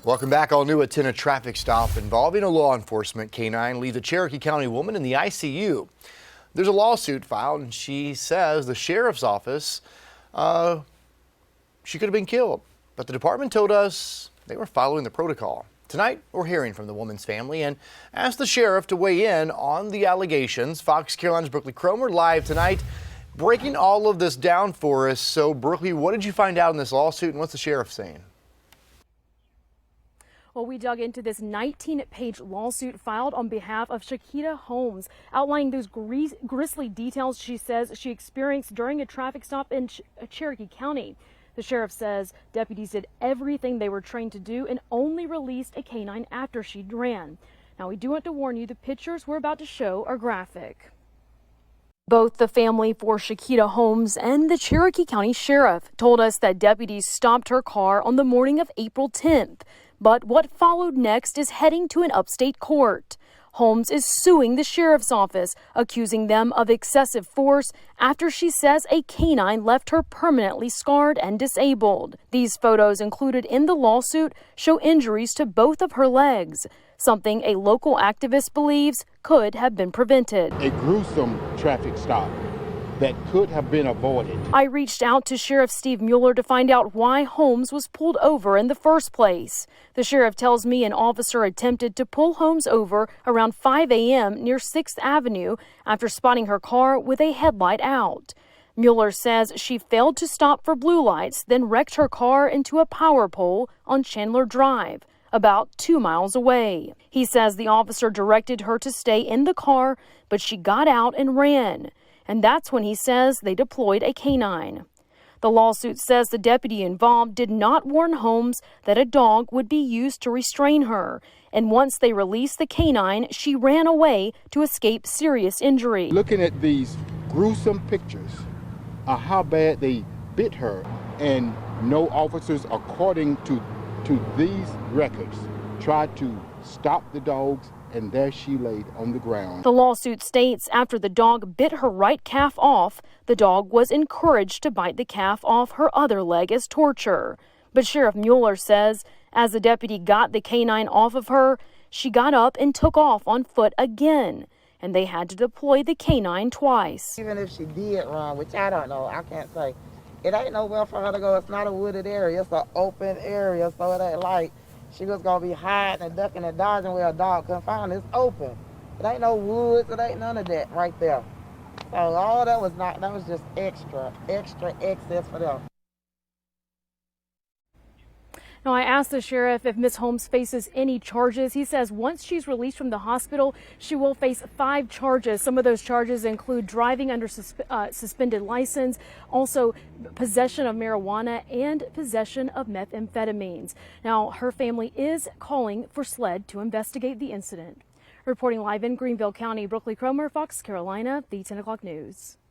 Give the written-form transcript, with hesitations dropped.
Welcome back. All new at 10, a traffic stop involving a law enforcement K-9 leaves a Cherokee County woman in the ICU. There's a lawsuit filed, and she says the sheriff's office, she could have been killed. But the department told us they were following the protocol. Tonight, we're hearing from the woman's family and asked the sheriff to weigh in on the allegations. Fox Carolina's Brooklyn Cromer live tonight, breaking all of this down for us. So, Brooklyn, what did you find out in this lawsuit, and what's the sheriff saying? Well, we dug into this 19-page lawsuit filed on behalf of Shakita Holmes, outlining those grisly details she says she experienced during a traffic stop in Cherokee County. The sheriff says deputies did everything they were trained to do and only released a K-9 after she ran. Now, we do want to warn you, the pictures we're about to show are graphic. Both the family for Shakita Holmes and the Cherokee County Sheriff told us that deputies stopped her car on the morning of April 10th. But what followed next is heading to an upstate court. Holmes is suing the sheriff's office, accusing them of excessive force after she says a K-9 left her permanently scarred and disabled. These photos included in the lawsuit show injuries to both of her legs, something a local activist believes could have been prevented. A gruesome traffic stop that could have been avoided. I reached out to Sheriff Steve Mueller to find out why Holmes was pulled over in the first place. The sheriff tells me an officer attempted to pull Holmes over around 5 a.m. near 6th Avenue after spotting her car with a headlight out. Mueller says she failed to stop for blue lights, then wrecked her car into a power pole on Chandler Drive, about 2 miles away. He says the officer directed her to stay in the car, but she got out and ran. And that's when he says they deployed a K-9. The lawsuit says the deputy involved did not warn Holmes that a dog would be used to restrain her. And once they released the K-9, she ran away to escape serious injury. Looking at these gruesome pictures of how bad they bit her, and no officers, according to these records, tried to stop the dogs, and there she laid on the ground. The lawsuit states after the dog bit her right calf off, the dog was encouraged to bite the calf off her other leg as torture. But Sheriff Mueller says as the deputy got the K-9 off of her, she got up and took off on foot again, and they had to deploy the K-9 twice. Even if she did run, which I don't know, I can't say, it ain't nowhere for her to go. It's not a wooded area, it's an open area, so it ain't like she was gonna be hiding and ducking and dodging where a dog couldn't find her. It's open. It ain't no woods, it ain't none of that right there. So all that was just extra excess for them. Now, I asked the sheriff if Ms. Holmes faces any charges. He says once she's released from the hospital, she will face 5 charges. Some of those charges include driving under suspended license, also possession of marijuana, and possession of methamphetamines. Now, her family is calling for SLED to investigate the incident. Reporting live in Greenville County, Brooklyn Cromer, Fox Carolina, the 10 o'clock news.